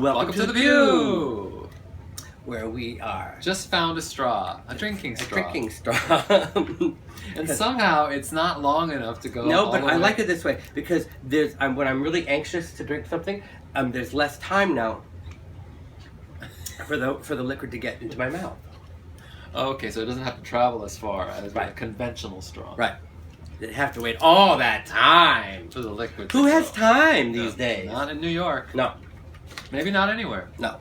Welcome to the Peeew, where we are. Just found a straw, a drinking straw. A drinking straw. And somehow it's not long enough to go. No, but I like it this way because there's when I'm really anxious to drink something, there's less time now for the liquid to get into my mouth. Okay, so it doesn't have to travel as far as a conventional straw. Right. They have to wait all that time for the liquid. Who has time these days? Not in New York. No. Maybe not anywhere. No.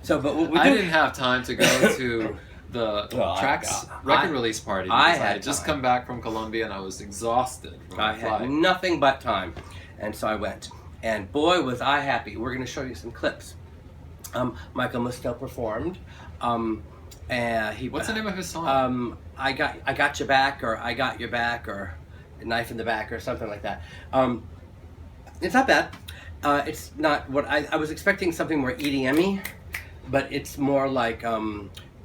So, but what we I didn't have time to go to the Trax record release party. I had just come back from Colombia and I was exhausted. I had nothing but time, and so I went. And boy, was I happy. We're going to show you some clips. Michael Musto performed. What's the name of his song? I got your back, or I got your back, or knife in the back, or something like that. It's not bad. It's not what I was expecting, something more EDM-y, but it's more like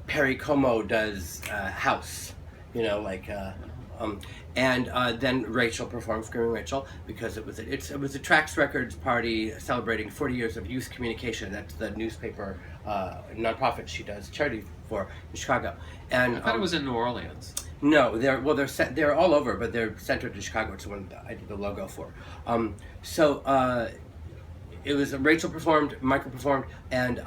Perry Como does house, and then Rachel performed, Screaming Rachel, because it was a Trax Records party celebrating 40 years of youth communication. That's the newspaper nonprofit she does charity for in Chicago. And I thought it was in New Orleans. No, they're all over, but they're centered in Chicago. It's the one I did the logo for. It was Rachel performed, Michael performed, and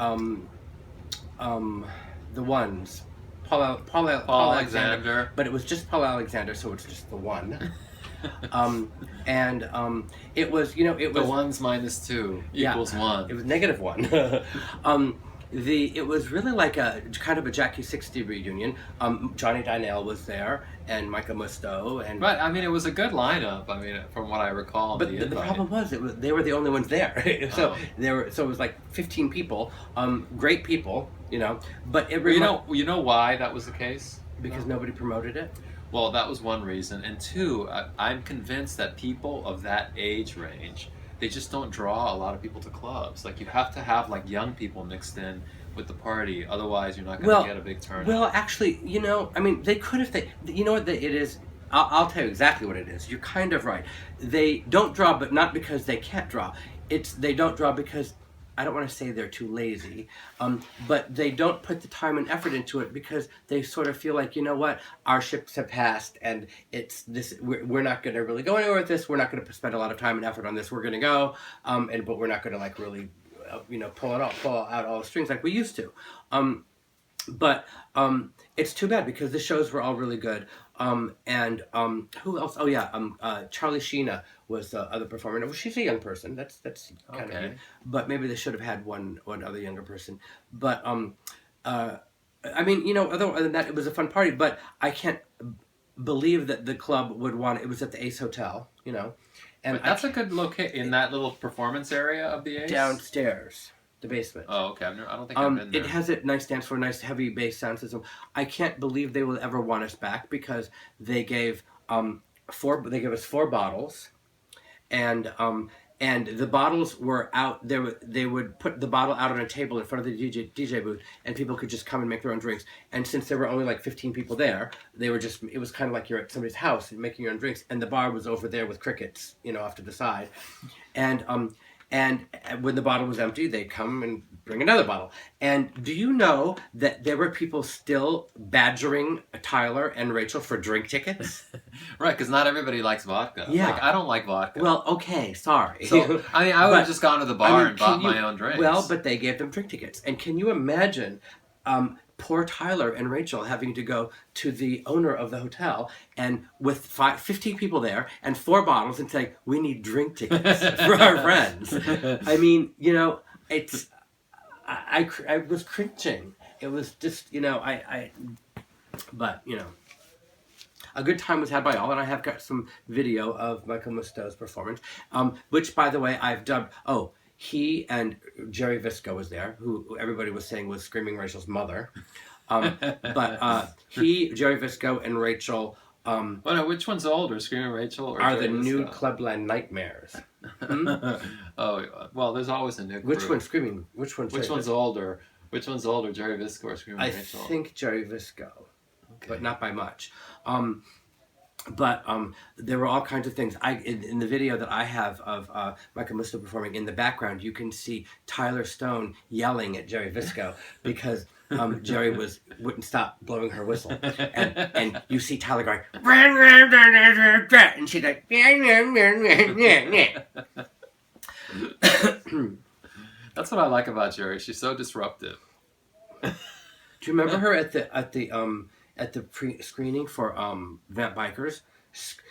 the ones. Paul Alexander, but it was just Paul Alexander, so it's just the one. It was, it was the ones minus 2 equals 1. It was -1. It was really like a kind of a Jackie 60 reunion. Johnny Dynell was there, and Michael Musto, and right. I mean, it was a good lineup. I mean, from what I recall. But the problem was, they were the only ones there. So it was like 15 people, great people, But you know why that was the case? Because nobody promoted it. Well, that was one reason, and two, I'm convinced that people of that age range, they just don't draw a lot of people to clubs. Like, you have to have young people mixed in with the party, otherwise you're not going to get a big turnout. Well, actually, they could if they. You know what it is? I'll tell you exactly what it is. You're kind of right. They don't draw, but not because they can't draw. They don't draw because, I don't want to say they're too lazy, but they don't put the time and effort into it because they sort of feel like, our ships have passed and it's this. We're not going to really go anywhere with this. We're not going to spend a lot of time and effort on this. We're going to go, but we're not going to really, pull out all the strings like we used to. But it's too bad because the shows were all really good. Who else? Oh yeah, Charlie Sheena was the other performer. Well, she's a young person. That's kind of neat. But maybe they should have had one other younger person. But other than that, it was a fun party. But I can't believe that the club would want it. It was at the Ace Hotel, And but that's a good location in that little performance area of the Ace. Downstairs. The basement. Oh, okay. I don't think I've been there. It has a nice dance floor, nice heavy bass sound system. I can't believe they will ever want us back because they gave us 4 bottles, and the bottles were out. They would put the bottle out on a table in front of the DJ booth, and people could just come and make their own drinks. And since there were only 15 people there, it was kind of like you're at somebody's house and making your own drinks. And the bar was over there with crickets, off to the side, And when the bottle was empty, they'd come and bring another bottle. And do you know that there were people still badgering Tyler and Rachel for drink tickets? Right, because not everybody likes vodka. Yeah. I don't like vodka. Well, okay, sorry. So, I would have just gone to the bar and bought my own drinks. Well, but they gave them drink tickets. And can you imagine poor Tyler and Rachel having to go to the owner of the hotel and with 15 people there and 4 bottles and say, we need drink tickets for our friends. I mean, it's, I was cringing. It was just, but, a good time was had by all, and I have got some video of Michael Musto's performance, which, by the way, I've dubbed, he and Jerry Visco was there, who everybody was saying was Screaming Rachel's mother. But Jerry Visco, and Rachel... which one's older, Screaming Rachel or are Jerry the Visco? new Clubland Nightmares. Oh, well, there's always a new group. Which one's Screaming? Which one's older? Which one's older, Jerry Visco or Screaming Rachel? I think Jerry Visco, but not by much. But there were all kinds of things. In the video that I have of Michael Musto performing, in the background, you can see Tyler Stone yelling at Jerry Visco because Jerry wouldn't stop blowing her whistle, and you see Tyler going, and she's like, That's what I like about Jerry. She's so disruptive. Do you remember her at the pre-screening for Vamp Bikers?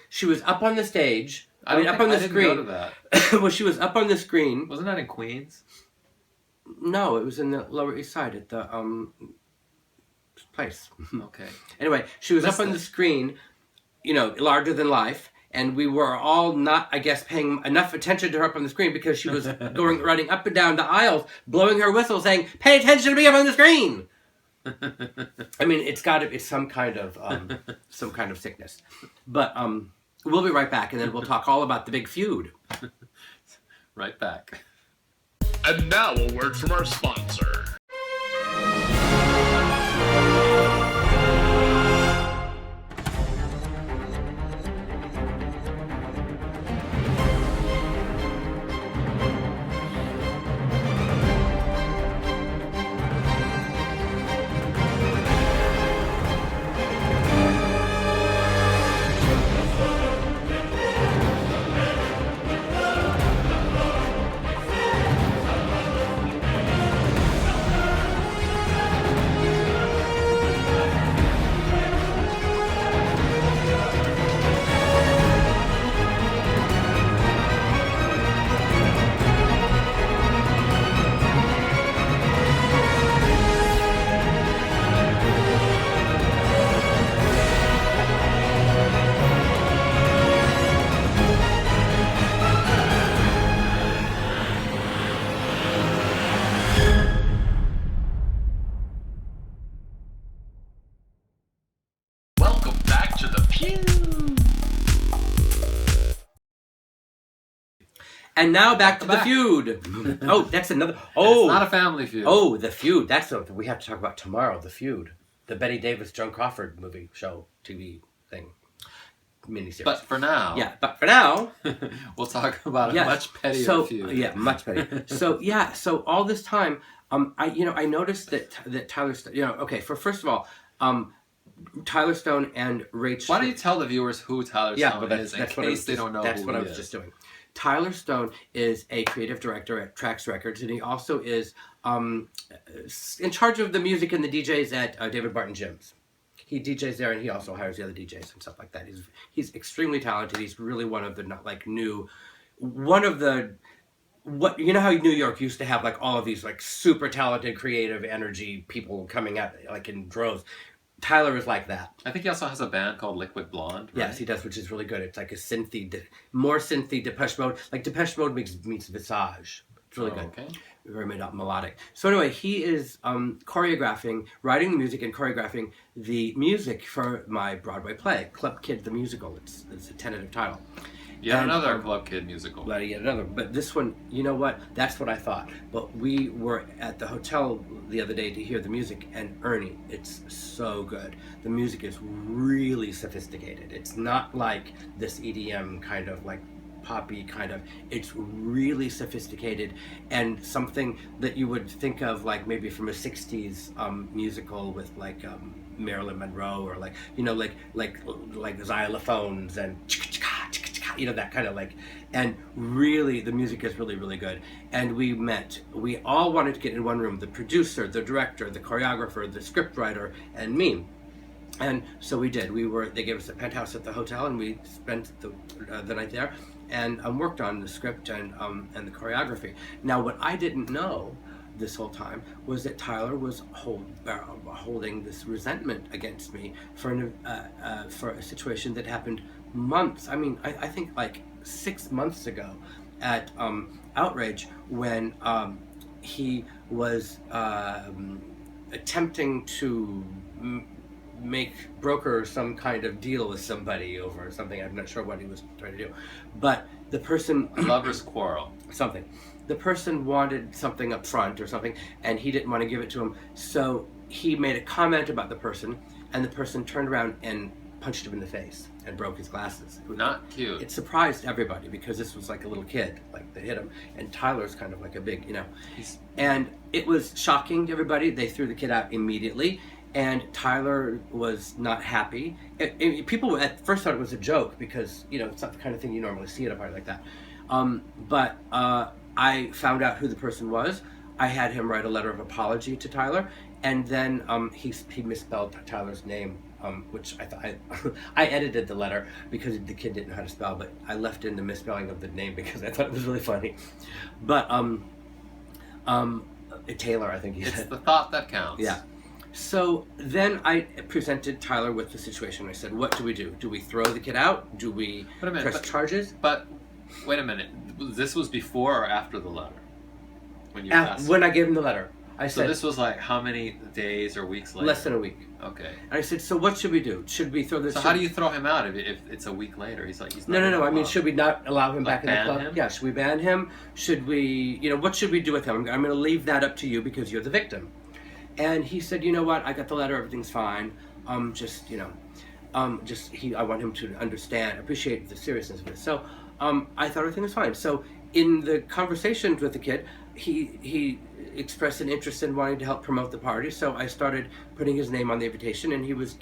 She was up on the stage. I mean, up on the screen. I didn't go to that. Well, she was up on the screen. Wasn't that in Queens? No, it was in the Lower East Side at the place. Okay. Anyway, she was up on the screen, larger than life, and we were all not, I guess, paying enough attention to her up on the screen because she was running up and down the aisles, blowing her whistle, saying, "Pay attention to me up on the screen." I mean, it's some kind of sickness. But we'll be right back, and then we'll talk all about the big feud. Right back. And now a word from our sponsor. Welcome back to the Peeew. And now back to the feud. Oh, that's another. Oh, it's not a family feud. Oh, the feud. That's something we have to talk about tomorrow. The feud, the Betty Davis, Joan Crawford movie, show, TV thing, miniseries. But for now, we'll talk about a much pettier feud. Yeah, much pettier. So all this time, I noticed that Tyler, first of all, Tyler Stone and Rachel. Why don't you tell the viewers who Tyler Stone is in case they don't know who he is? That's what I was just doing. Tyler Stone is a creative director at Trax Records, and he also is in charge of the music and the DJs at David Barton Gyms. He DJs there, and he also hires the other DJs and stuff like that. He's extremely talented. He's really one of the how New York used to have like all of these like super talented, creative, energy people coming out like in droves. Tyler is like that. I think he also has a band called Liquid Blonde. Right? Yes, he does, which is really good. It's like a more synthy Depeche Mode. Like Depeche Mode meets Visage. It's really good. Okay. Very melodic. So anyway, he is choreographing, writing the music and choreographing the music for my Broadway play, Club Kid the Musical. It's a tentative title. Another Club Kid musical. Yet another. But this one, you know what? That's what I thought. But we were at the hotel the other day to hear the music, and Ernie, it's so good. The music is really sophisticated. It's not like this EDM kind of like poppy kind of. It's really sophisticated and something that you would think of like maybe from a 60s musical with like Marilyn Monroe or like xylophones and that kind of like, and really the music is really, really good. And we all wanted to get in one room, the producer, the director, the choreographer, the scriptwriter, and me. And so we did. They gave us a penthouse at the hotel, and we spent the night there and worked on the script and the choreography. Now, what I didn't know this whole time was that Tyler was holding this resentment against me for a situation that happened months. I mean, I think like 6 months ago at Outrage when he was attempting to broker some kind of deal with somebody over something. I'm not sure what he was trying to do, but the person lovers quarrel something. The person wanted something up front or something, and he didn't want to give it to him. So he made a comment about the person, and the person turned around and punched him in the face. and broke his glasses. Not cute. It surprised everybody because this was like a little kid, like they hit him, and Tyler's kind of like a big, and it was shocking to everybody. They threw the kid out immediately, and Tyler was not happy. People at first thought it was a joke because it's not the kind of thing you normally see at a party like that. But I found out who the person was. I had him write a letter of apology to Tyler, and then he misspelled Tyler's name, which I edited the letter because the kid didn't know how to spell, but I left in the misspelling of the name because I thought it was really funny. But Taylor, I think he said. It's the thought that counts. Yeah. So then I presented Tyler with the situation. I said, what do we do? Do we throw the kid out? Do we press charges? But wait a minute. This was before or after the letter? When you asked? When I gave him the letter. I said, so this was like how many days or weeks later? Less than a week. Okay. And I said, so what should we do? Should we throw this? So how do you throw him out if it's a week later? He's not. No. I mean, should we not allow him back in the club? Ban him? Yeah. Should we ban him? Should we? What should we do with him? I'm going to leave that up to you because you're the victim. And he said, you know what? I got the letter. Everything's fine. I want him to appreciate the seriousness of it. So I thought everything was fine. So in the conversations with the kid, he expressed an interest in wanting to help promote the party. So I started putting his name on the invitation, and he was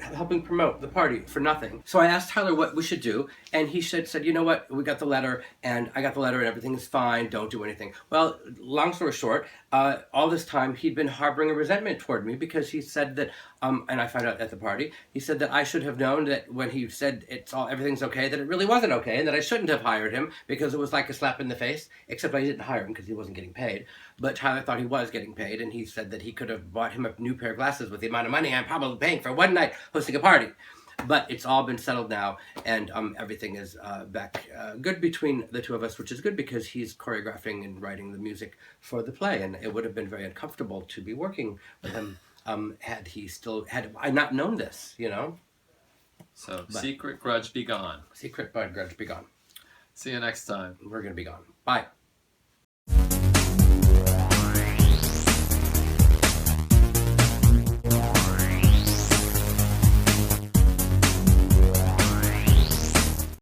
helping promote the party for nothing. So I asked Tyler what we should do, and he said, you know what, we got the letter, and I got the letter, and everything is fine, don't do anything. Well, long story short, all this time he'd been harboring a resentment toward me because he said that, and I found out at the party, he said that I should have known that when he said everything's okay, that it really wasn't okay, and that I shouldn't have hired him because it was like a slap in the face, except I didn't hire him because he wasn't getting paid. But Tyler thought he was getting paid, and he said that he could have bought him a new pair of glasses with the amount of money I'm probably paying for one night hosting a party. But it's all been settled now, and everything is back good between the two of us, which is good because he's choreographing and writing the music for the play, and it would have been very uncomfortable to be working with him had I not known this, So, secret grudge be gone. Secret grudge be gone. See you next time. We're going to be gone. Bye.